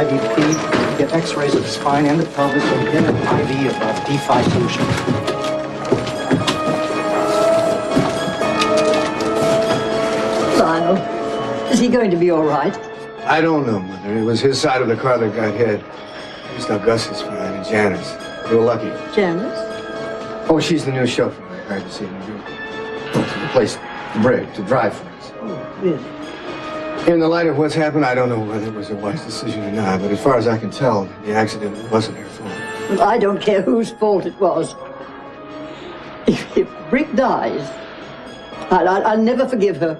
IVP, get x-rays of the spine and the pelvis, and then an IV of D5 solution. Lionel, is he going to be all right? I don't know, Mother. It was his side of the car that got hit. At least Augusta's is fine, and Janice. You were lucky. Janice? Oh, she's the new chauffeur. I hired to see her. To replace the brake, to drive for us. Oh, really? In the light of what's happened, I don't know whether it was a wise decision or not, but as far as I can tell, the accident wasn't her fault. Well, I don't care whose fault it was. If Brick dies, I'll never forgive her,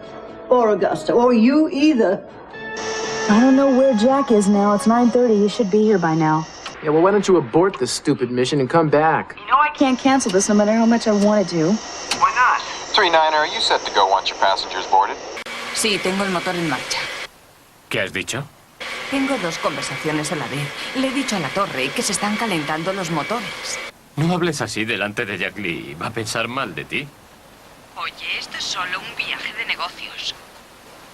or Augusta, or you either. I don't know where Jack is now. It's 9:30. He should be here by now. Yeah, well, why don't you abort this stupid mission and come back? You know I can't cancel this no matter how much I wanted to. Why not? 39er, are you set to go once your passengers boarded? Sí, tengo el motor en marcha. ¿Qué has dicho? Tengo dos conversaciones a la vez. Le he dicho a la torre que se están calentando los motores. No hables así delante de Jack Lee. Va a pensar mal de ti. Oye, esto es solo un viaje de negocios.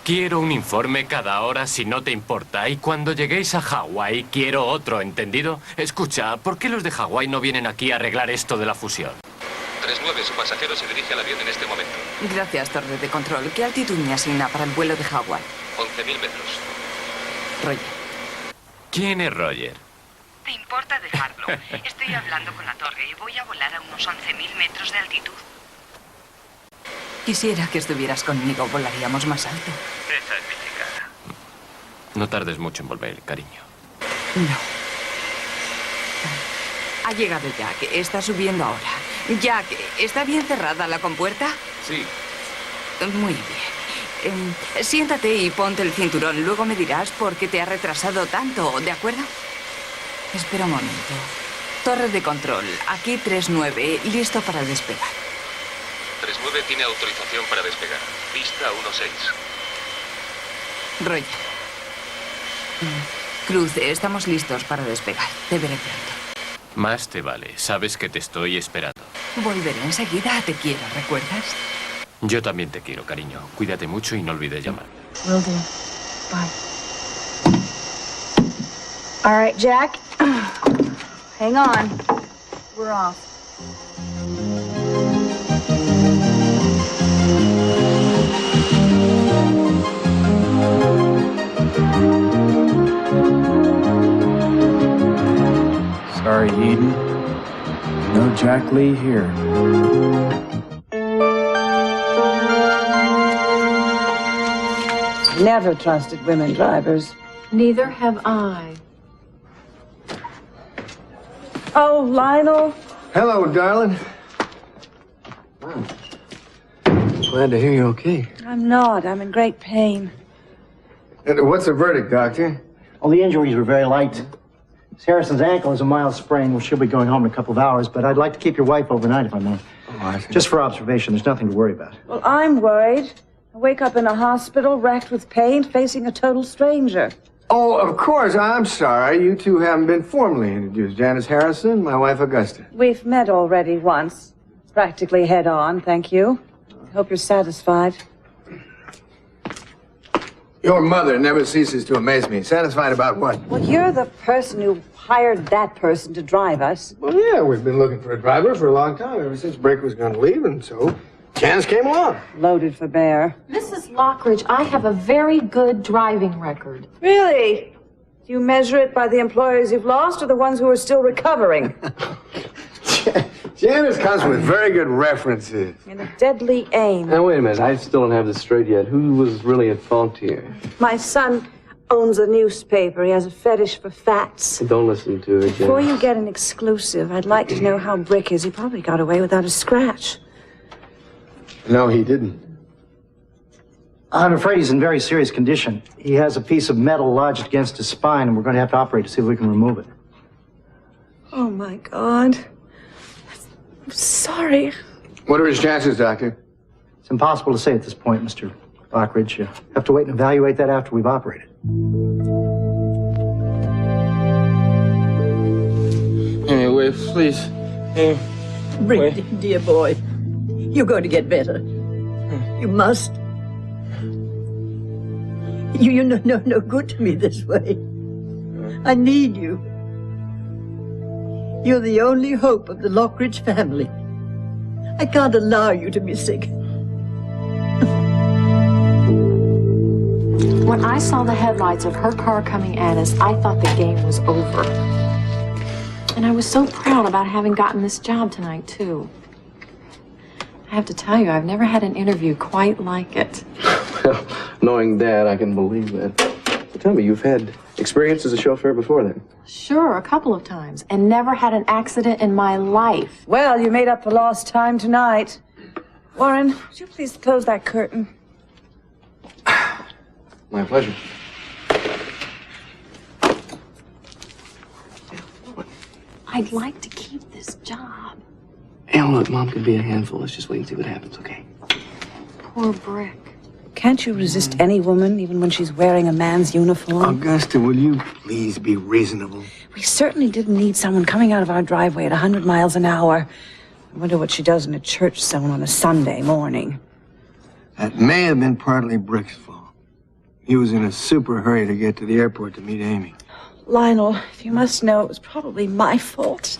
Quiero un informe cada hora si no te importa. Y cuando lleguéis a Hawái, quiero otro, ¿entendido? Escucha, ¿por qué los de Hawái no vienen aquí a arreglar esto de la fusión? 39, su pasajero se dirige al avión en este momento. Gracias, torre de control. ¿Qué altitud me asigna para el vuelo de Hawái? 11.000 metros. Roger. ¿Quién es Roger? ¿Te importa dejarlo? Estoy hablando con la torre y voy a volar a unos 11.000 metros de altitud. Quisiera que estuvieras conmigo, volaríamos más alto. Esa es mi chica. No tardes mucho en volver, cariño. No. Ha llegado Jack, está subiendo ahora. Jack, ¿está bien cerrada la compuerta? Sí. Muy bien. Siéntate y ponte el cinturón. Luego me dirás por qué te ha retrasado tanto, ¿de acuerdo? Espera un momento. Torre de control, aquí 39, listo para despegar. 39 tiene autorización para despegar. Pista 16. Roger. Cruz, estamos listos para despegar. Te veré pronto. Más te vale. Sabes que te estoy esperando. Volveré enseguida. Te quiero, ¿recuerdas? Yo también te quiero, cariño. Cuídate mucho y no olvides llamar. Will do. Bye. All right, Jack. Hang on. We're off. Sorry, Eden. No Jack Lee here. Never trusted women drivers. Neither have I. Oh, Lionel. Hello, darling. Glad to hear you're okay. I'm not. I'm in great pain. What's the verdict, Doctor? Well, the injuries were very light. Miss Harrison's ankle is a mild sprain. Well, she'll be going home in a couple of hours, but I'd like to keep your wife overnight if I may. Oh, I see. Just for observation. There's nothing to worry about. Well, I'm worried. I wake up in a hospital, racked with pain, facing a total stranger. Oh, of course. I'm sorry. You two haven't been formally introduced. Janice Harrison, my wife, Augusta. We've met already once. Practically head on, thank you. Hope you're satisfied. Your mother never ceases to amaze me. Satisfied about what? Well, you're the person who hired that person to drive us. Well, yeah, we've been looking for a driver for a long time, ever since Brick was going to leave, and so Janice came along. Loaded for bear. Mrs. Lockridge, I have a very good driving record. Really? Do you measure it by the employers you've lost or the ones who are still recovering? Janice comes with very good references. And a deadly aim. Now, wait a minute. I still don't have this straight yet. Who was really at fault here? My son owns a newspaper. He has a fetish for facts. Don't listen to it, Before Jen. you get an exclusive, I'd like to know how Brick is. He probably got away without a scratch. No, he didn't. I'm afraid he's in very serious condition. He has a piece of metal lodged against his spine, and we're going to have to operate to see if we can remove it. Oh, my God. I'm sorry. What are his chances, Doctor? It's impossible to say at this point, Mr. Lockridge. You have to wait and evaluate that after we've operated. Anyway, please. Brick, dear boy, you're going to get better. You must. You're no good to me this way. I need you. You're the only hope of the Lockridge family. I can't allow you to be sick. When I saw the headlights of her car coming at us, I thought the game was over. And I was so proud about having gotten this job tonight, too. I have to tell you, I've never had an interview quite like it. Well, knowing Dad, I can believe that. But tell me, you've had experience as a chauffeur before then? Sure, a couple of times, and never had an accident in my life. Well, you made up for lost time tonight. Warren, would you please close that curtain? My pleasure. I'd like to keep this job. Hey, look, Mom could be a handful. Let's just wait and see what happens, okay? Poor Brick. Can't you resist any woman, even when she's wearing a man's uniform? Augusta, will you please be reasonable? We certainly didn't need someone coming out of our driveway at 100 miles an hour. I wonder what she does in a church zone on a Sunday morning. That may have been partly Brick's fault. He was in a super hurry to get to the airport to meet Amy. Lionel, if you must know, it was probably my fault.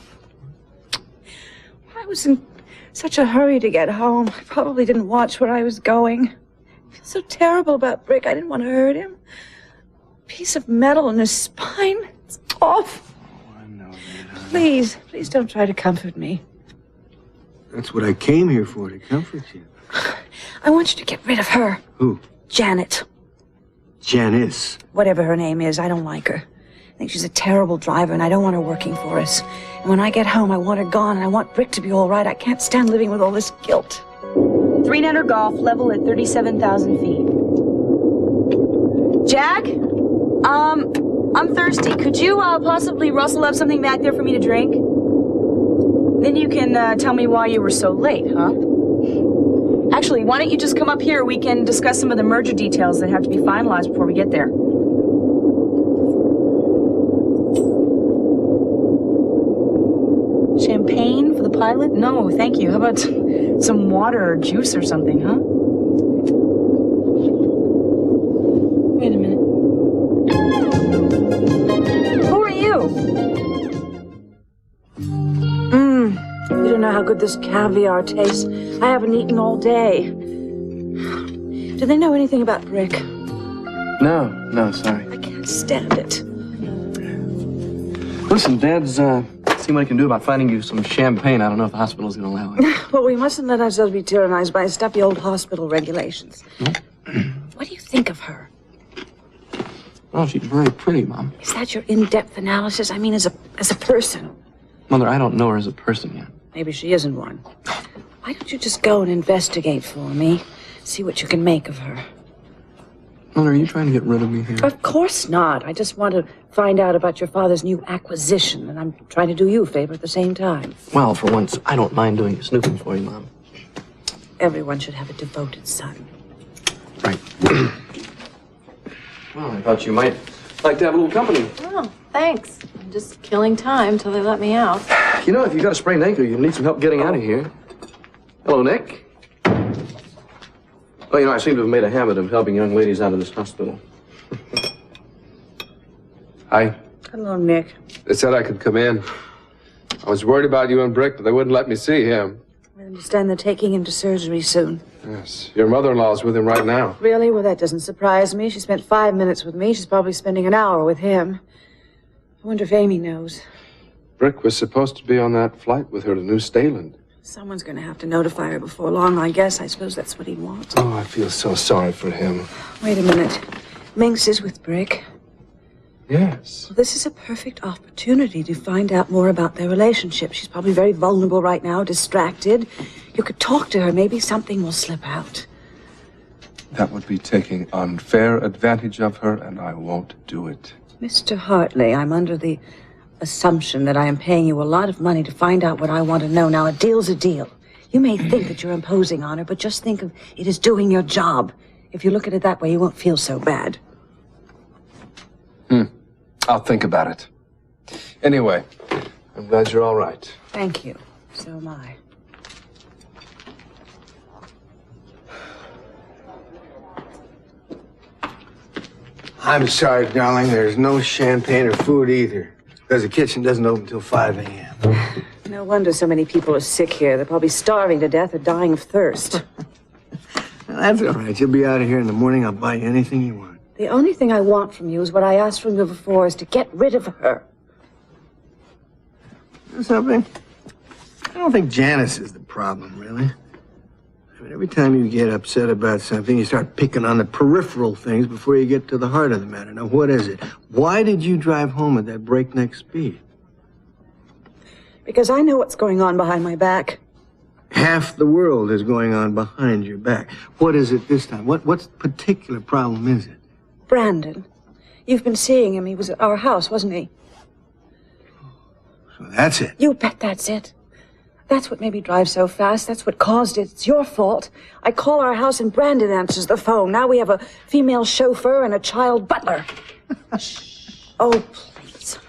I was in such a hurry to get home. I probably didn't watch where I was going. I feel so terrible about Brick. I didn't want to hurt him. A piece of metal in his spine. It's awful. Oh, I know that. Please don't try to comfort me. That's what I came here for, to comfort you. I want you to get rid of her. Who? Janet. Janice. Whatever her name is, I don't like her. I think she's a terrible driver, and I don't want her working for us. And when I get home, I want her gone, and I want Brick to be all right. I can't stand living with all this guilt. 300 golf, level at 37,000 feet. Jack? I'm thirsty. Could you possibly rustle up something back there for me to drink? Then you can tell me why you were so late, huh? Actually, why don't you just come up here? We can discuss some of the merger details that have to be finalized before we get there. Champagne for the pilot? No, thank you. How about some water or juice or something, huh? Wait a minute. Who are you? You don't know how good this caviar tastes. I haven't eaten all day. Do they know anything about Brick? No, sorry. I can't stand it. Listen, Dad's, see what he can do about finding you some champagne. I don't know if the hospital's gonna allow it. Well, we mustn't let ourselves be tyrannized by stuffy old hospital regulations. What do you think of her? Oh, she's very pretty, Mom. Is that your in-depth analysis? I mean, as a person. Mother, I don't know her as a person yet. Maybe she isn't one. Why don't you just go and investigate for me? See what you can make of her. Mother, are you trying to get rid of me here? Of course not. I just want to find out about your father's new acquisition, and I'm trying to do you a favor at the same time. Well, for once, I don't mind doing snooping for you, Mom. Everyone should have a devoted son. Right. Well, I thought you might like to have a little company. Oh, thanks. I'm just killing time till they let me out. You know, if you've got a sprained ankle, you need some help getting out of here. Hello, Nick. Well, you know, I seem to have made a habit of helping young ladies out of this hospital. Hi. Hello, Nick. They said I could come in. I was worried about you and Brick, but they wouldn't let me see him. I understand they're taking him to surgery soon. Yes. Your mother-in-law's with him right now. Really? Well, that doesn't surprise me. She spent 5 minutes with me. She's probably spending an hour with him. I wonder if Amy knows. Brick was supposed to be on that flight with her to New Staland. Someone's going to have to notify her before long, I guess. I suppose that's what he wants. Oh, I feel so sorry for him. Wait a minute. Minx is with Brick. Yes. Well, this is a perfect opportunity to find out more about their relationship. She's probably very vulnerable right now, distracted. You could talk to her. Maybe something will slip out. That would be taking unfair advantage of her, and I won't do it. Mr. Hartley, I'm under the assumption that I am paying you a lot of money to find out what I want to know. Now, a deal's a deal. You may think that you're imposing on her, but just think of it as doing your job. If you look at it that way, you won't feel so bad. I'll think about it. Anyway, I'm glad you're all right. Thank you. So am I. I'm sorry, darling. There's no champagne or food either. Because the kitchen doesn't open until 5 a.m. No wonder so many people are sick here. They're probably starving to death or dying of thirst. That's all right. You'll be out of here in the morning. I'll buy you anything you want. The only thing I want from you is what I asked from you before, is to get rid of her. You know something? I don't think Janice is the problem, really. I mean, every time you get upset about something, you start picking on the peripheral things before you get to the heart of the matter. Now, what is it? Why did you drive home at that breakneck speed? Because I know what's going on behind my back. Half the world is going on behind your back. What is it this time? What particular problem is it? Brandon. You've been seeing him. He was at our house, wasn't he? So that's it. You bet that's it. That's what made me drive so fast. That's what caused it. It's your fault. I call our house and Brandon answers the phone. Now we have a female chauffeur and a child butler. Oh, please.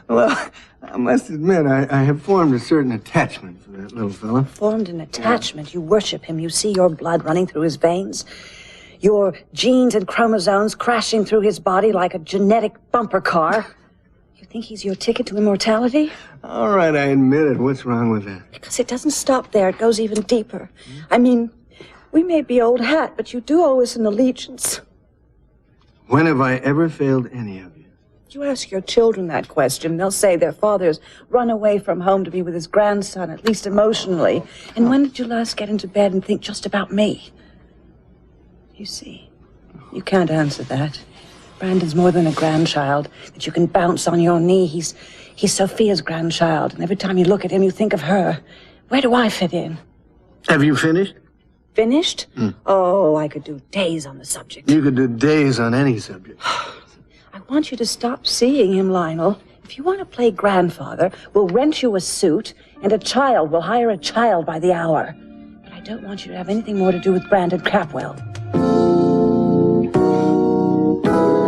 Well, I must admit, I have formed a certain attachment for that little fella. Formed an attachment. You worship him. You see your blood running through his veins. Your genes and chromosomes crashing through his body like a genetic bumper car. You think he's your ticket to immortality? All right, I admit it. What's wrong with that? Because it doesn't stop there. It goes even deeper. I mean, we may be old hat, but you do owe us an allegiance. When have I ever failed any of you? You ask your children that question, they'll say their father's run away from home to be with his grandson, at least emotionally. And when did you last get into bed and think just about me? You see, you can't answer that. Brandon's more than a grandchild that you can bounce on your knee. He's Sophia's grandchild, and every time you look at him, you think of her. Where do I fit in? Have you finished? Finished? Oh, I could do days on the subject. You could do days on any subject. I want you to stop seeing him, Lionel. If you want to play grandfather, we'll rent you a suit, and a child. We'll hire a child by the hour. But I don't want you to have anything more to do with Brandon Capwell.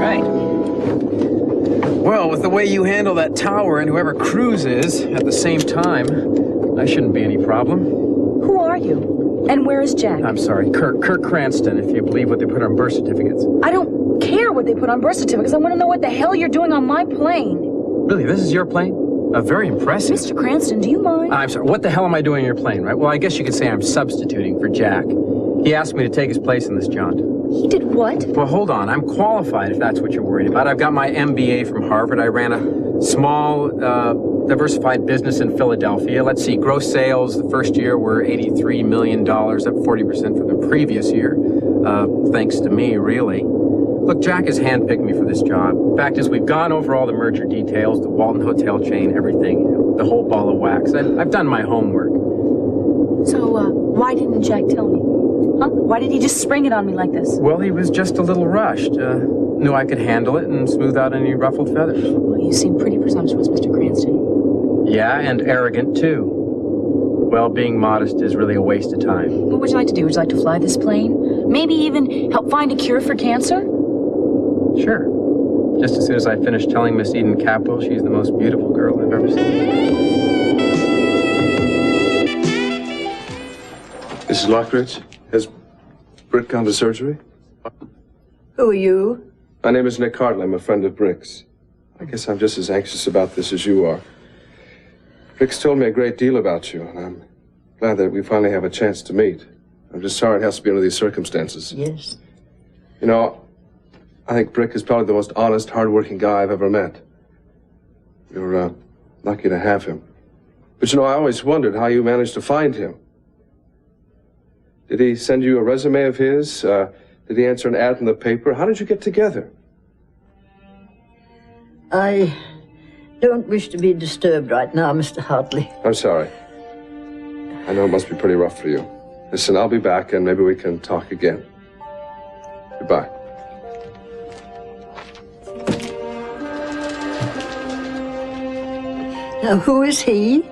Right. Well, with the way you handle that tower and whoever Cruz is at the same time, that shouldn't be any problem. Who are you? And where is Jack? I'm sorry, Kirk Cranston, if you believe what they put on birth certificates. I don't care what they put on birth certificates. I want to know what the hell you're doing on my plane. Really, this is your plane? Very impressive. Mr. Cranston, do you mind? I'm sorry, what the hell am I doing on your plane, right? Well, I guess you could say I'm substituting for Jack. He asked me to take his place in this jaunt. He did what? Well, hold on. I'm qualified, if that's what you're worried about. I've got my MBA from Harvard. I ran a small, diversified business in Philadelphia. Let's see, gross sales the first year were $83 million, up 40% from the previous year. Thanks to me, really. Look, Jack has handpicked me for this job. Fact is, we've gone over all the merger details, the Walton Hotel chain, everything, the whole ball of wax. I've done my homework. So, why didn't Jack tell me? Huh? Why did he just spring it on me like this? Well, he was just a little rushed. Knew I could handle it and smooth out any ruffled feathers. Well, you seem pretty presumptuous, Mr. Cranston. Yeah, and arrogant, too. Well, being modest is really a waste of time. What would you like to do? Would you like to fly this plane? Maybe even help find a cure for cancer? Sure. Just as soon as I finish telling Miss Eden Capwell she's the most beautiful girl I've ever seen. Mrs. Lockridge, has Brick gone to surgery? Who are you? My name is Nick Hartley. I'm a friend of Brick's. I guess I'm just as anxious about this as you are. Brick's told me a great deal about you, and I'm glad that we finally have a chance to meet. I'm just sorry it has to be under these circumstances. Yes. You know, I think Brick is probably the most honest, hard-working guy I've ever met. You're lucky to have him. But you know, I always wondered how you managed to find him. Did he send you a resume of his? Did he answer an ad in the paper? How did you get together? I don't wish to be disturbed right now, Mr. Hartley. I'm sorry. I know it must be pretty rough for you. Listen, I'll be back and maybe we can talk again. Goodbye. Now, who is he?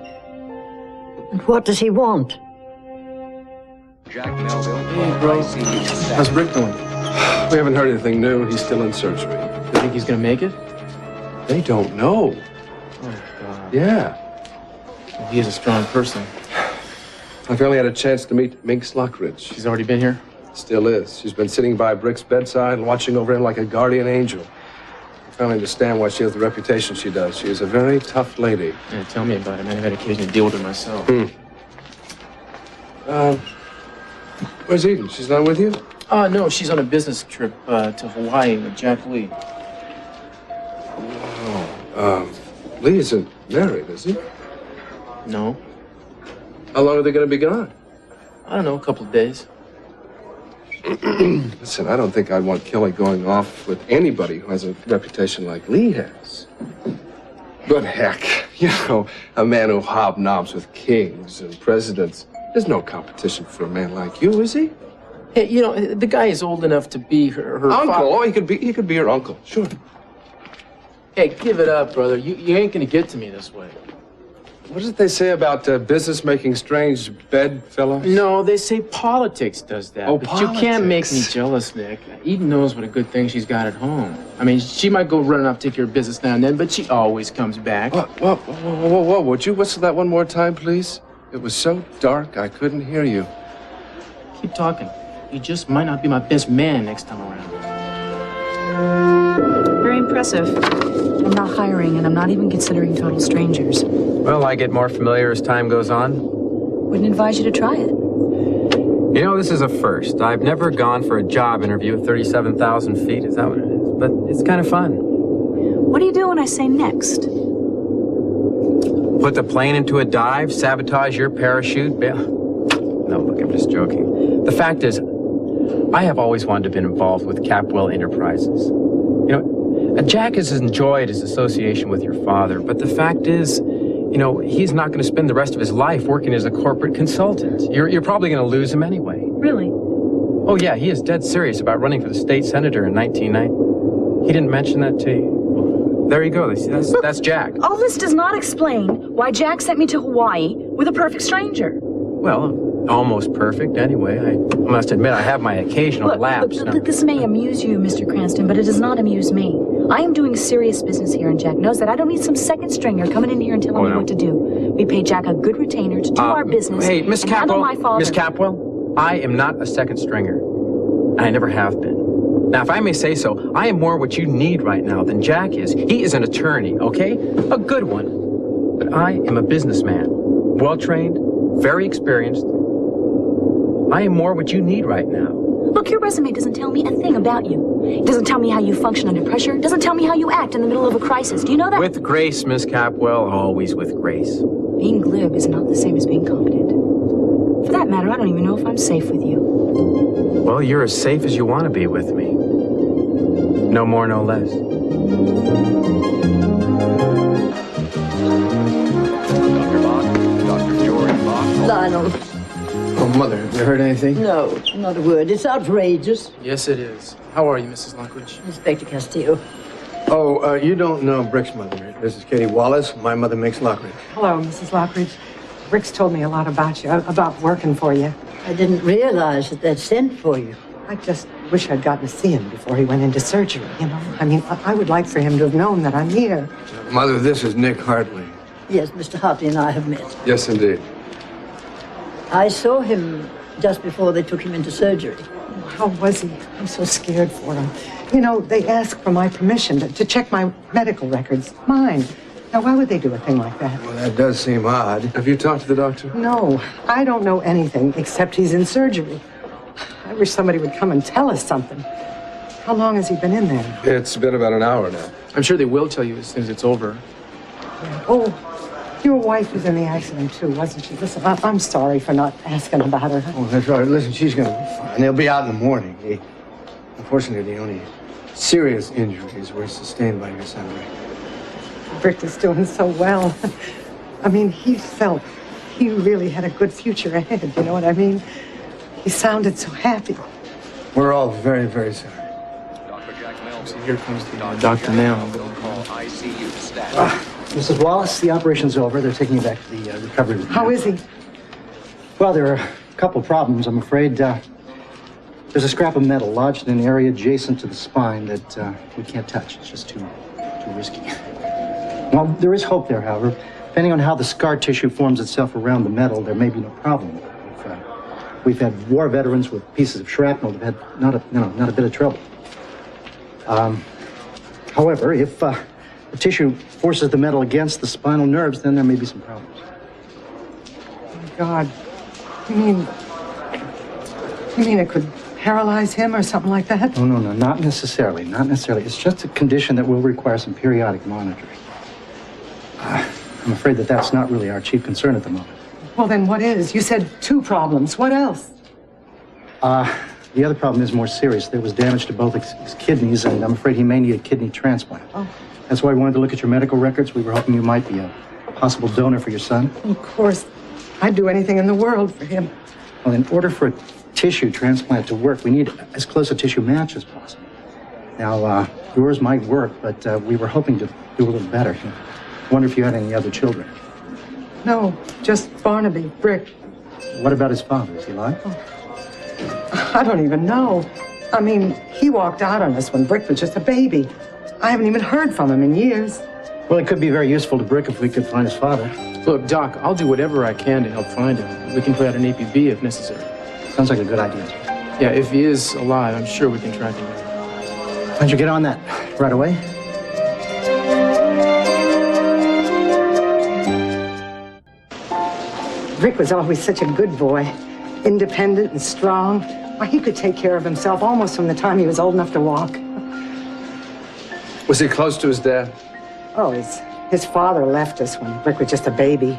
And what does he want? Jack Melville. Hey, bro. How's Brick doing? We haven't heard anything new. He's still in surgery. You think he's gonna make it? They don't know. Oh, God. Yeah. Well, he is a strong person. I finally had a chance to meet Minx Lockridge. She's already been here? Still is. She's been sitting by Brick's bedside and watching over him like a guardian angel. I finally understand why she has the reputation she does. She is a very tough lady. Yeah, tell me about it, man. I've had occasion to deal with her myself. Where's Eden? She's not with you? No, she's on a business trip to Hawaii with Jack Lee. Lee isn't married, is he? No. How long are they going to be gone? I don't know, a couple of days. Listen, I don't think I'd want Kelly going off with anybody who has a reputation like Lee has. But heck, you know, a man who hobnobs with kings and presidents, there's no competition for a man like you, is he? Hey, you know, the guy is old enough to be her uncle. father. Oh, he could be your uncle, sure. Hey, give it up, brother. You ain't gonna get to me this way. What did they say about business making strange bedfellows? No, they say politics does that. Oh, but politics. You can't make me jealous, Nick. Eden knows what a good thing she's got at home. I mean, she might go running off, take care of business now and then, but she always comes back. Whoa. Would you whistle that one more time, please? It was so dark, I couldn't hear you. Keep talking. You just might not be my best man next time around. Very impressive. I'm not hiring, and I'm not even considering total strangers. Well, I get more familiar as time goes on. Wouldn't advise you to try it. You know, this is a first. I've never gone for a job interview at 37,000 feet. Is that what it is? But it's kind of fun. What do you do when I say next? Put the plane into a dive, sabotage your parachute, bail. No, look, I'm just joking. The fact is, I have always wanted to be involved with Capwell Enterprises. You know, Jack has enjoyed his association with your father, but the fact is, you know, he's not going to spend the rest of his life working as a corporate consultant. You're probably going to lose him anyway. Really? Oh, yeah, he is dead serious about running for the state senator in 1990. He didn't mention that to you. There you go. That's Jack. All this does not explain why Jack sent me to Hawaii with a perfect stranger. Well, almost perfect anyway. I must admit I have my occasional lapse. Look, this may amuse you, Mr. Cranston, but it does not amuse me. I am doing serious business here, and Jack knows that. I don't need some second stringer coming in here and telling me what to do. We pay Jack a good retainer to do our business. Hey, Miss and handle my Capwell, father. Miss Capwell, I am not a second stringer, and I never have been. Now, if I may say so, I am more what you need right now than Jack is. He is an attorney, okay? A good one. But I am a businessman, well-trained, very experienced. I am more what you need right now. Look, your resume doesn't tell me a thing about you. It doesn't tell me how you function under pressure. It doesn't tell me how you act in the middle of a crisis. Do you know that? With grace, Miss Capwell, always with grace. Being glib is not the same as being competent. For that matter, I don't even know if I'm safe with you. Well, you're as safe as you want to be with me. No more, no less. Lionel. Oh, Mother, have you heard anything? No, not a word. It's outrageous. Yes, it is. How are you, Mrs. Lockridge? Inspector Castillo. Oh, you don't know Brick's mother. This is Katie Wallace. My mother makes Lockridge. Hello, Mrs. Lockridge. Rick's told me a lot about you, about working for you. I didn't realize that they'd sent for you. I just wish I'd gotten to see him before he went into surgery, you know? I mean, I would like for him to have known that I'm here. Mother, this is Nick Hartley. Yes, Mr. Hartley and I have met. Yes, indeed. I saw him just before they took him into surgery. Oh, how was he? I'm so scared for him. You know, they asked for my permission to check my medical records. Mine. Now, why would they do a thing like that? Well, that does seem odd. Have you talked to the doctor? No, I don't know anything except he's in surgery. I wish somebody would come and tell us something. How long has he been in there? It's been about an hour now. I'm sure they will tell you as soon as it's over. Yeah. Oh, your wife was in the accident too, wasn't she? Listen, I'm sorry for not asking about her. Oh, that's all right. Listen, she's going to be fine. They'll be out in the morning. Unfortunately, the only serious injuries were sustained by your son, Rick. Rick is doing so well. I mean, he felt he really had a good future ahead, you know what I mean? He sounded so happy. We're all very, very sorry. So here comes the doctor now. Mrs. Wallace, the operation's over. They're taking you back to the recovery room. How is he? Well, there are a couple problems, I'm afraid. There's a scrap of metal lodged in an area adjacent to the spine that we can't touch. It's just too risky. Well, there is hope there, however. Depending on how the scar tissue forms itself around the metal, there may be no problem. We've had war veterans with pieces of shrapnel that have had not a bit of trouble. However, if the tissue forces the metal against the spinal nerves, then there may be some problems. Oh, my God. You mean it could paralyze him or something like that? No, not necessarily. Not necessarily. It's just a condition that will require some periodic monitoring. I'm afraid that that's not really our chief concern at the moment. Well, then what is? You said 2 problems. What else? The other problem is more serious. There was damage to both his kidneys, and I'm afraid he may need a kidney transplant. Oh. That's why we wanted to look at your medical records. We were hoping you might be a possible donor for your son. Of course. I'd do anything in the world for him. Well, in order for a tissue transplant to work, we need as close a tissue match as possible. Now, yours might work, but we were hoping to do a little better. I wonder if you had any other children. No, just Barnaby, Brick. What about his father? Is he alive? I don't even know. I mean, he walked out on us when Brick was just a baby. I haven't even heard from him in years. Well, it could be very useful to Brick if we could find his father. Look, Doc, I'll do whatever I can to help find him. We can play out an APB if necessary. Sounds like a good idea. Yeah, if he is alive, I'm sure we can track him down. Why don't you get on that right away? Brick was always such a good boy. Independent and strong. Why, he could take care of himself almost from the time he was old enough to walk. Was he close to his dad? Oh, his father left us when Brick was just a baby.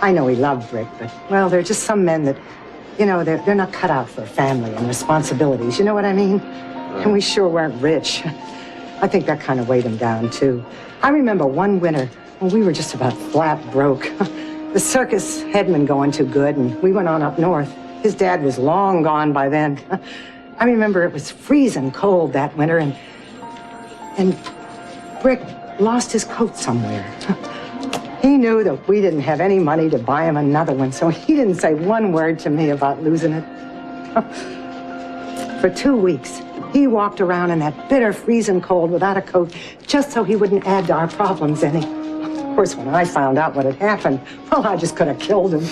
I know he loved Brick, but, well, there are just some men that, you know, they're not cut out for a family and responsibilities. You know what I mean? And we sure weren't rich. I think that kind of weighed him down, too. I remember one winter when we were just about flat broke. The circus hadn't been going too good, and we went on up north. His dad was long gone by then. I remember it was freezing cold that winter, and Brick lost his coat somewhere. He knew that we didn't have any money to buy him another one, so he didn't say one word to me about losing it. For 2 weeks, he walked around in that bitter freezing cold without a coat, just so he wouldn't add to our problems any. Of course, when I found out what had happened, well, I just could have killed him.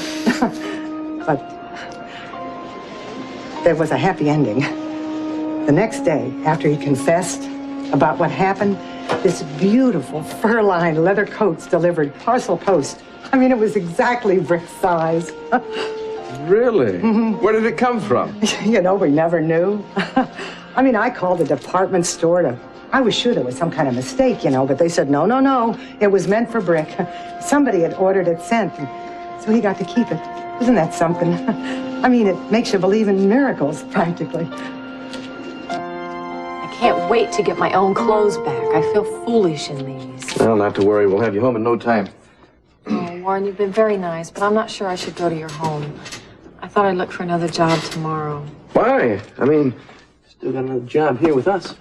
But there was a happy ending. The next day, after he confessed about what happened, this beautiful fur-lined leather coat's delivered parcel post. I mean, it was exactly Brick's size. Really? Mm-hmm. Where did it come from? You know, we never knew. I mean, I called the department store I was sure there was some kind of mistake, you know, but they said, no, it was meant for Brick. Somebody had ordered it sent, and so he got to keep it. Isn't that something? I mean, it makes you believe in miracles, practically. I can't wait to get my own clothes back. I feel foolish in these. Well, not to worry. We'll have you home in no time. Oh, Warren, you've been very nice, but I'm not sure I should go to your home. I thought I'd look for another job tomorrow. Why? I mean, still got another job here with us.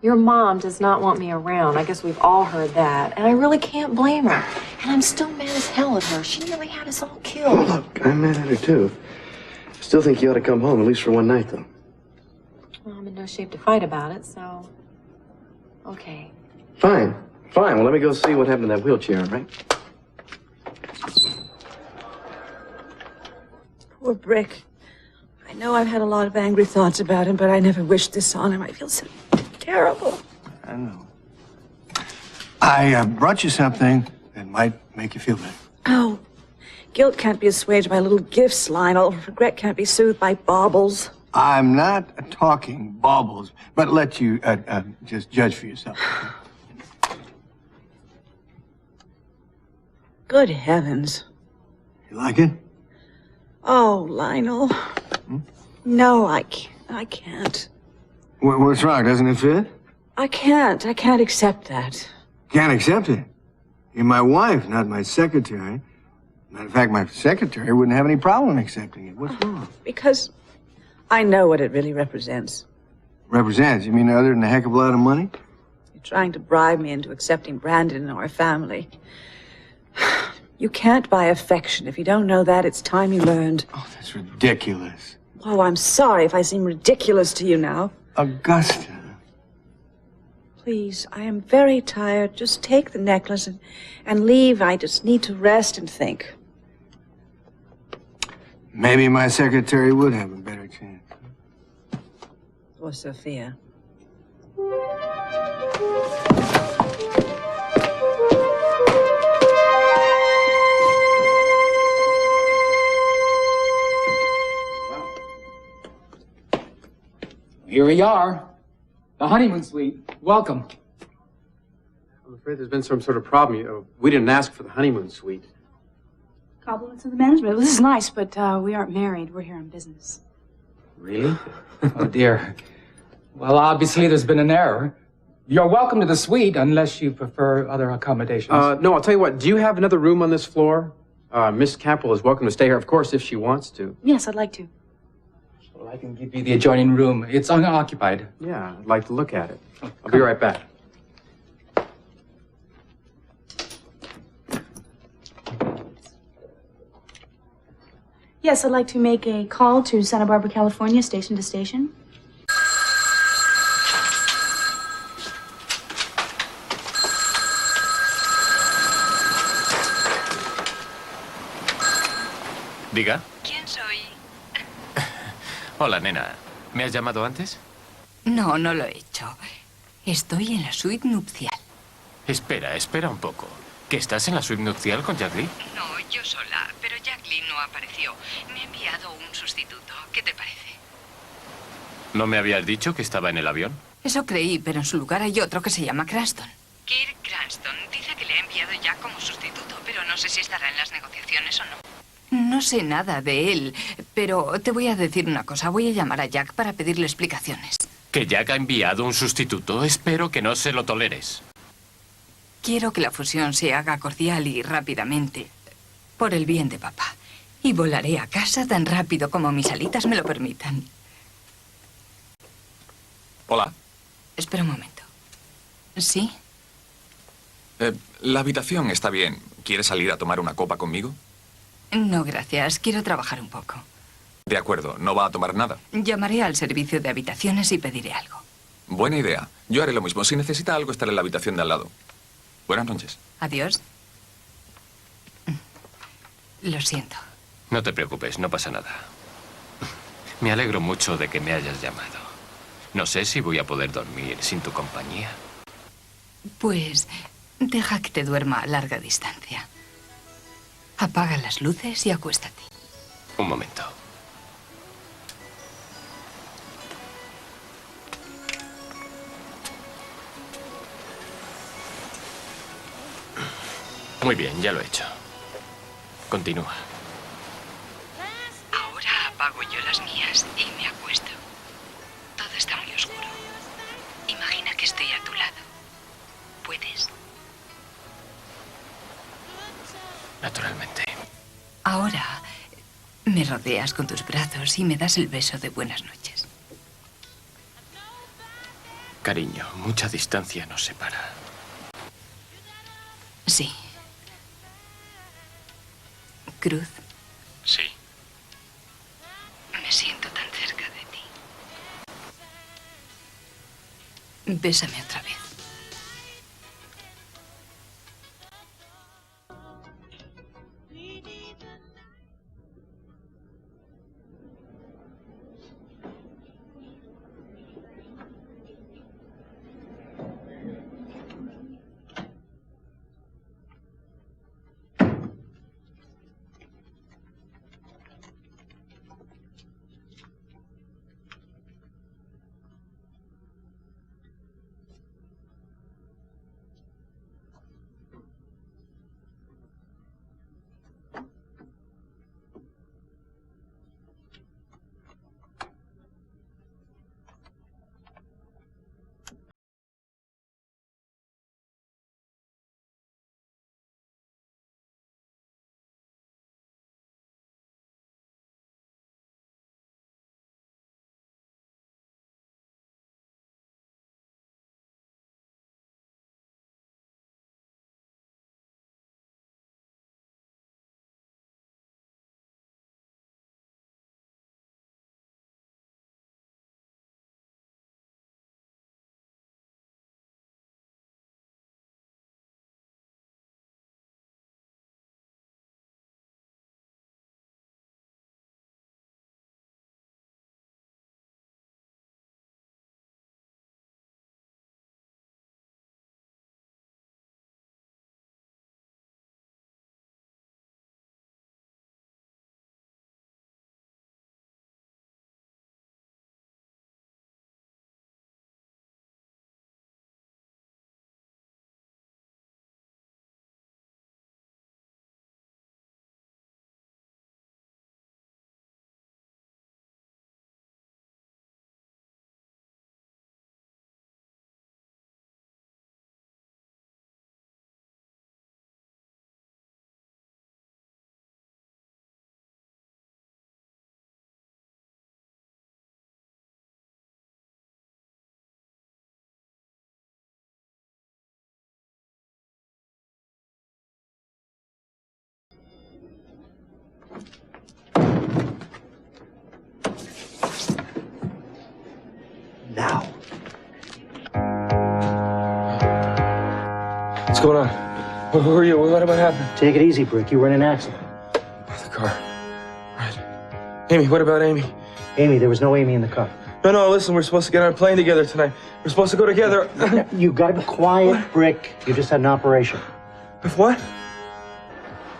Your mom does not want me around. I guess we've all heard that. And I really can't blame her. And I'm still mad as hell at her. She nearly had us all killed. Oh, look, I'm mad at her, too. I still think you ought to come home, at least for one night, though. Well, I'm in no shape to fight about it, so... Okay. Fine. Well, let me go see what happened to that wheelchair, all right? Poor Brick. I know I've had a lot of angry thoughts about him, but I never wished this on him. I feel so terrible. I know. I brought you something that might make you feel better. Oh, guilt can't be assuaged by little gifts, Lionel. Regret can't be soothed by baubles. I'm not talking baubles, but let you just judge for yourself. Good heavens. You like it? Oh, Lionel. No, I can't. What's wrong? Doesn't it fit? I can't accept that. Can't accept it. You're my wife, not my secretary. Matter of fact, my secretary wouldn't have any problem accepting it. What's wrong? Because I know what it really represents. Represents? You mean other than a heck of a lot of money? You're trying to bribe me into accepting Brandon in our family. You can't buy affection. If you don't know that, it's time you learned. Oh, that's ridiculous. Oh, I'm sorry if I seem ridiculous to you now. Augusta. Please, I am very tired. Just take the necklace and leave. I just need to rest and think. Maybe my secretary would have a better chance. Or Sophia. Here we are. The honeymoon suite. Welcome. I'm afraid there's been some sort of problem. We didn't ask for the honeymoon suite. Compliments of the management. Well, this is nice, but we aren't married. We're here on business. Really? Oh, dear. Well, obviously there's been an error. You're welcome to the suite unless you prefer other accommodations. No, I'll tell you what. Do you have another room on this floor? Miss Campbell is welcome to stay here, of course, if she wants to. Yes, I'd like to. Well, I can give you the adjoining room. It's unoccupied. Yeah, I'd like to look at it. I'll be right back. Yes, I'd like to make a call to Santa Barbara, California, station to station. Diga. ¿Quién soy? Hola, nena. ¿Me has llamado antes? No, no lo he hecho. Estoy en la suite nupcial. Espera un poco. ¿Que estás en la suite nupcial con Jack Lee? No, yo sola, pero Jack Lee no apareció. Me ha enviado un sustituto. ¿Qué te parece? ¿No me habías dicho que estaba en el avión? Eso creí, pero en su lugar hay otro que se llama Cranston. Kirk Cranston dice que le ha enviado Jack como sustituto, pero no sé si estará en las negociaciones o no. No sé nada de él, pero te voy a decir una cosa. Voy a llamar a Jack para pedirle explicaciones. ¿Que Jack ha enviado un sustituto? Espero que no se lo toleres. Quiero que la fusión se haga cordial y rápidamente, por el bien de papá. Y volaré a casa tan rápido como mis alitas me lo permitan. Hola. Espera un momento. ¿Sí? La habitación está bien. ¿Quieres salir a tomar una copa conmigo? No, gracias. Quiero trabajar un poco. De acuerdo, no va a tomar nada. Llamaré al servicio de habitaciones y pediré algo. Buena idea. Yo haré lo mismo. Si necesita algo, estaré en la habitación de al lado. Buenas noches. Adiós. Lo siento. No te preocupes, no pasa nada. Me alegro mucho de que me hayas llamado. No sé si voy a poder dormir sin tu compañía. Pues deja que te duerma a larga distancia. Apaga las luces y acuéstate. Un momento. Muy bien, ya lo he hecho. Continúa. Ahora apago yo las mías y me acuesto. Todo está muy oscuro. Imagina que estoy a tu lado. ¿Puedes? Naturalmente. Ahora me rodeas con tus brazos y me das el beso de buenas noches. Cariño, mucha distancia nos separa. Sí. Cruz. Sí. Me siento tan cerca de ti. Bésame otra vez. now. What's going on? Who are you? What happened? Take it easy, Brick. You were in an accident. The car. Right. Amy, what about Amy? Amy, there was no Amy in the car. No, listen, we're supposed to get on a plane together tonight. We're supposed to go together. You gotta be quiet, Brick. You just had an operation. If what?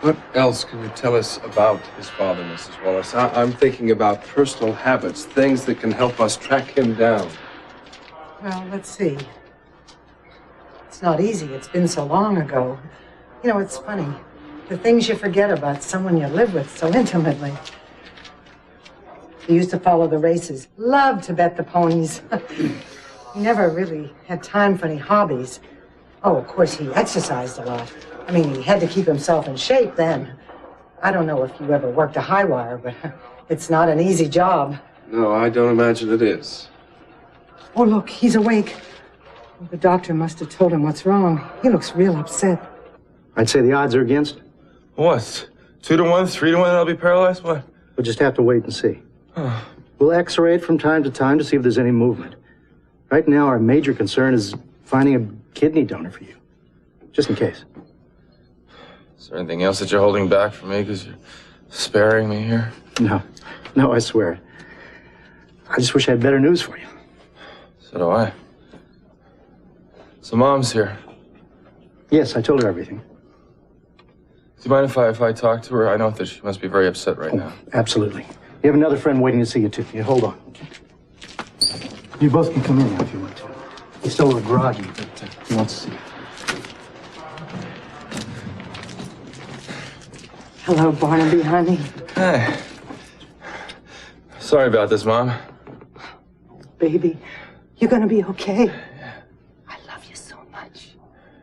What else can you tell us about his father, Mrs. Wallace? I'm thinking about personal habits, things that can help us track him down. Well, let's see. It's not easy. It's been so long ago. You know, it's funny. The things you forget about someone you live with so intimately. He used to follow the races, loved to bet the ponies. He never really had time for any hobbies. Oh, of course, he exercised a lot. I mean, he had to keep himself in shape then. I don't know if you ever worked a high wire, but it's not an easy job. No, I don't imagine it is. Oh, look, he's awake. The doctor must have told him what's wrong. He looks real upset. I'd say the odds are against. What? 2 to 1, 3 to 1, I'll be paralyzed? What? We'll just have to wait and see. We'll x-ray it from time to time to see if there's any movement. Right now, our major concern is finding a kidney donor for you. Just in case. Is there anything else that you're holding back from me because you're sparing me here? No, I swear. I just wish I had better news for you. So do I. So Mom's here. Yes, I told her everything. Do you mind if I talk to her? I know that she must be very upset right now. Absolutely. You have another friend waiting to see you, too. You hold on. You both can come in now if you want to. He's still a little groggy, but he wants to see you. Hello, Barnaby, honey. Hey. Sorry about this, Mom. Baby, you're gonna be okay. I love you so much.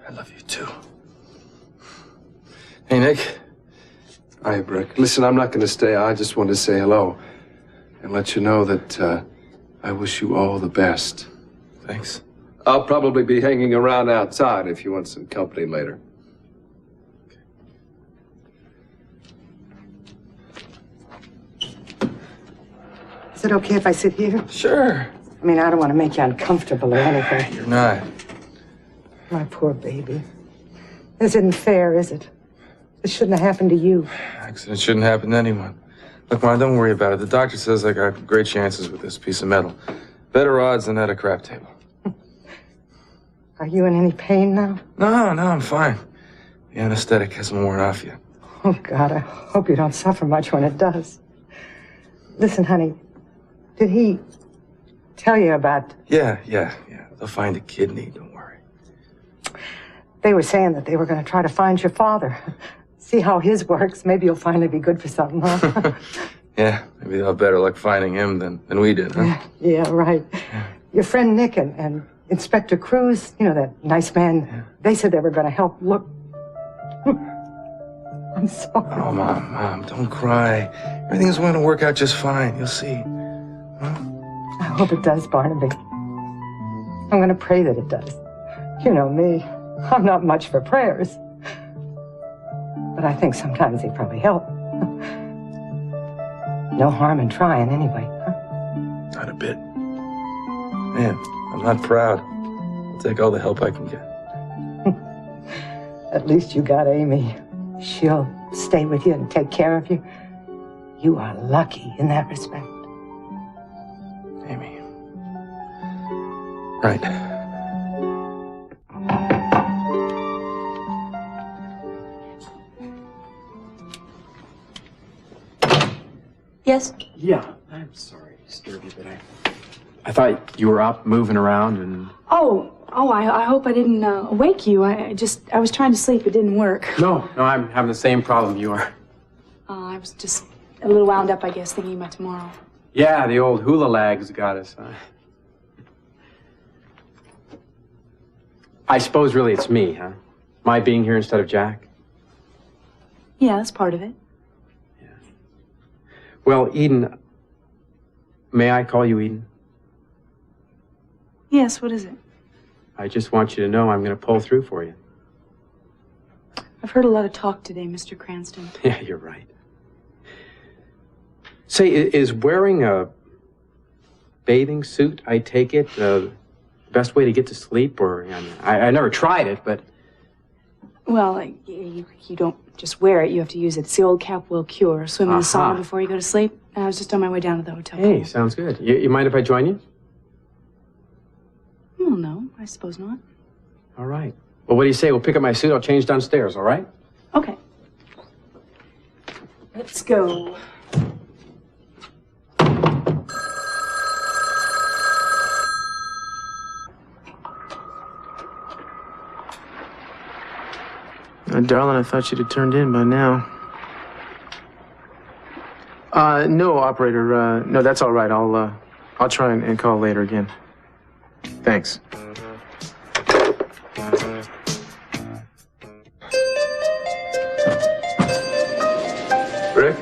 I love you, too. Hey, Nick. Hi, Brick. Listen, I'm not going to stay. I just wanted to say hello and let you know that I wish you all the best. Thanks. I'll probably be hanging around outside if you want some company later. Is it okay if I sit here? Sure. I mean, I don't want to make you uncomfortable or anything. You're not. My poor baby. This isn't fair, is it? This shouldn't have happened to you. Accident shouldn't happen to anyone. Look, Mom, don't worry about it. The doctor says I got great chances with this piece of metal. Better odds than at a crap table. Are you in any pain now? No, I'm fine. The anesthetic hasn't worn off yet. Oh, God, I hope you don't suffer much when it does. Listen, honey, did he tell you about... Yeah. They'll find a kidney, don't worry. They were saying that they were going to try to find your father. See how his works. Maybe you'll finally be good for something, huh? Yeah, maybe they'll have better luck finding him than we did, huh? Yeah, right. Yeah. Your friend Nick and Inspector Cruz, you know, that nice man, they said they were going to help look... I'm sorry. Oh, Mom, don't cry. Everything's going to work out just fine. You'll see. Huh? I hope it does, Barnaby. I'm going to pray that it does. You know me. I'm not much for prayers. But I think sometimes they probably help. No harm in trying anyway, huh? Not a bit. Man, I'm not proud. I'll take all the help I can get. At least you got Amy. She'll stay with you and take care of you. You are lucky in that respect. Amy. Right. Yes? Yeah, I'm sorry to disturb you, but I thought you were up moving around and... Oh, I hope I didn't wake you. I was trying to sleep. It didn't work. No, I'm having the same problem you are. I was just a little wound up, I guess, thinking about tomorrow. Yeah, the old hula lags got us. I suppose really it's me, huh? My being here instead of Jack? Yeah, that's part of it. Well, Eden, may I call you Eden? Yes, what is it? I just want you to know I'm going to pull through for you. I've heard a lot of talk today, Mr. Cranston. Yeah, you're right. Say, is wearing a bathing suit, I take it, the best way to get to sleep, or I never tried it, but... Well, you don't just wear it, you have to use it. It's the old cap will cure. Swim in the sauna before you go to sleep. And I was just on my way down to the hotel. Hey, sounds good. You mind if I join you? Well, no, I suppose not. All right. Well, what do you say? We'll pick up my suit, I'll change downstairs, all right? Okay. Let's go. Darling, I thought you'd have turned in by now. No, operator. No, that's all right. I'll try and call later again. Thanks. Rick?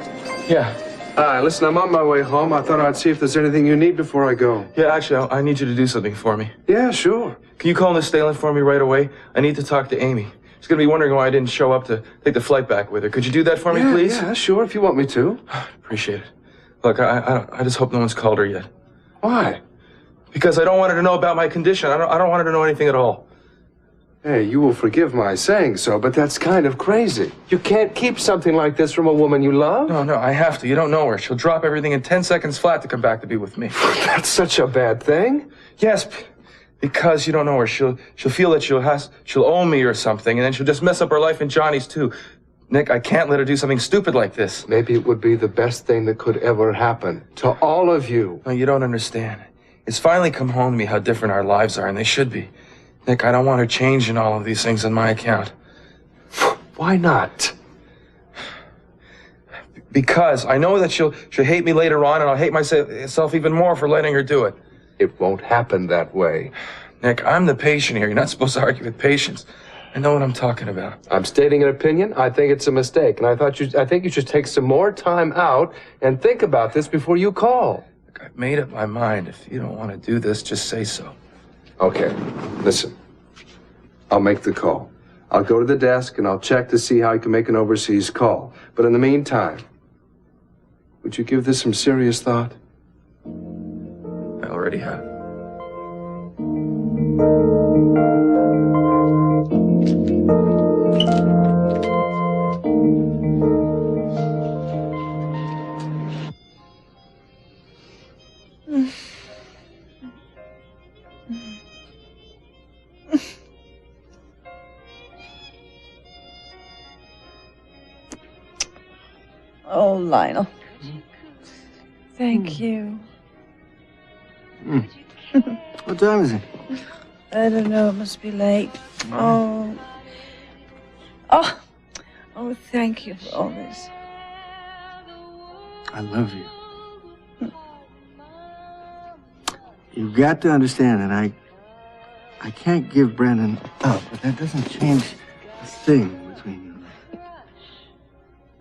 Yeah. Listen, I'm on my way home. I thought I'd see if there's anything you need before I go. Yeah, actually, I need you to do something for me. Yeah, sure. Can you call Miss Stalin for me right away? I need to talk to Amy. She's gonna be wondering why I didn't show up to take the flight back with her. Could you do that for me, please? Yeah, sure, if you want me to. Appreciate it. Look, I just hope no one's called her yet. Why? Because I don't want her to know about my condition. I don't want her to know anything at all. Hey, you will forgive my saying so, but that's kind of crazy. You can't keep something like this from a woman you love. No, I have to. You don't know her. She'll drop everything in 10 seconds flat to come back to be with me. That's such a bad thing. Yes, because you don't know her. She'll feel that she'll owe me or something, and then she'll just mess up her life and Johnny's too. Nick, I can't let her do something stupid like this. Maybe it would be the best thing that could ever happen to all of you. No, you don't understand. It's finally come home to me how different our lives are, and they should be. Nick, I don't want her changing all of these things on my account. Why not? Because I know that she'll hate me later on, and I'll hate myself even more for letting her do it. It won't happen that way. Nick, I'm the patient here. You're not supposed to argue with patients. I know what I'm talking about. I'm stating an opinion. I think it's a mistake, and I think you should take some more time out and think about this before you call. Look, I've made up my mind. If you don't want to do this, just say so. Okay, listen. I'll make the call. I'll go to the desk and I'll check to see how I can make an overseas call. But in the meantime, would you give this some serious thought? I already have. Oh, Lionel. Thank you. What time is it? I don't know. It must be late. Oh, thank you for all this. I love you. You've got to understand that I can't give Brandon up, but that doesn't change a thing between you and me.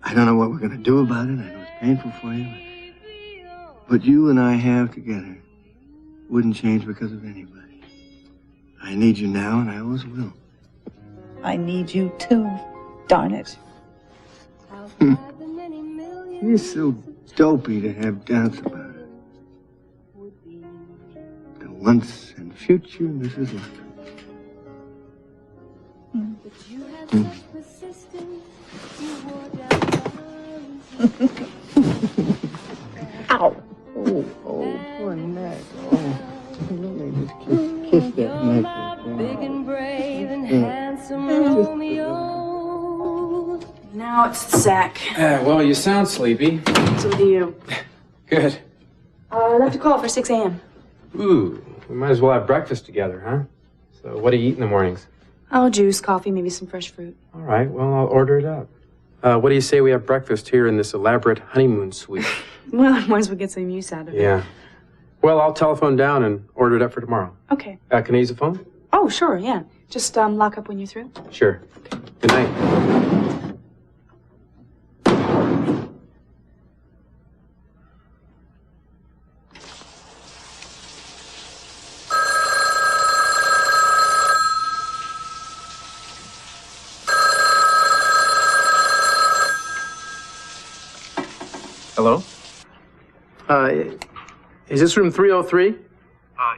I don't know what we're going to do about it. I know it's painful for you. What you and I have together wouldn't change because of anybody. I need you now, and I always will. I need you too. Darn it. You're so dopey to have doubts about it. The once and future Mrs. London. Ow. Oh, poor neck. Oh, let me just kiss that neck. Big and brave and handsome Romeo. Now it's the sack. Well, you sound sleepy. So do you. Good. I left a call for 6 a.m. Ooh, we might as well have breakfast together, huh? So what do you eat in the mornings? Oh, juice, coffee, maybe some fresh fruit. All right, well, I'll order it up. What do you say we have breakfast here in this elaborate honeymoon suite? Well, I might as well get some use out of it. Yeah. Well, I'll telephone down and order it up for tomorrow. Okay. Can I use the phone? Oh, sure, yeah. Just lock up when you're through. Sure. Okay. Good night. Hello? Is this room 303?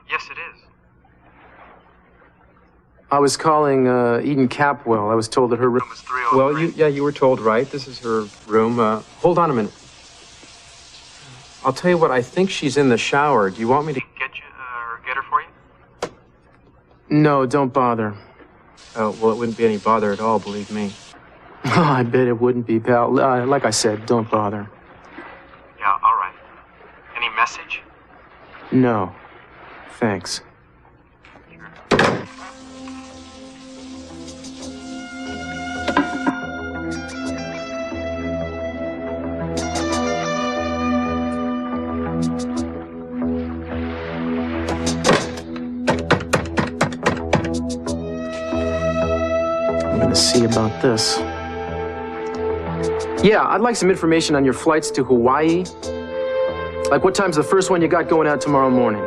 Yes, it is. I was calling Eden Capwell. I was told that her room was 303. Well, you were told right. This is her room. Hold on a minute. I'll tell you what, I think she's in the shower. Do you want me to get her for you? No, don't bother. Oh, well, it wouldn't be any bother at all, believe me. Oh, I bet it wouldn't be, pal. Like I said, don't bother. Yeah, all right. Any message? No. Thanks. I'm gonna see about this. Yeah, I'd like some information on your flights to Hawaii. Like, what time's the first one you got going out tomorrow morning?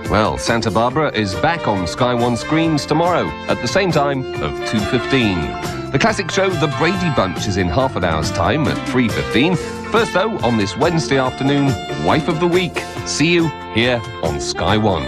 Well, Santa Barbara is back on Sky One screens tomorrow at the same time of 2:15. The classic show The Brady Bunch is in half an hour's time at 3:15. First, though, on this Wednesday afternoon, Wife of the Week. See you here on Sky One.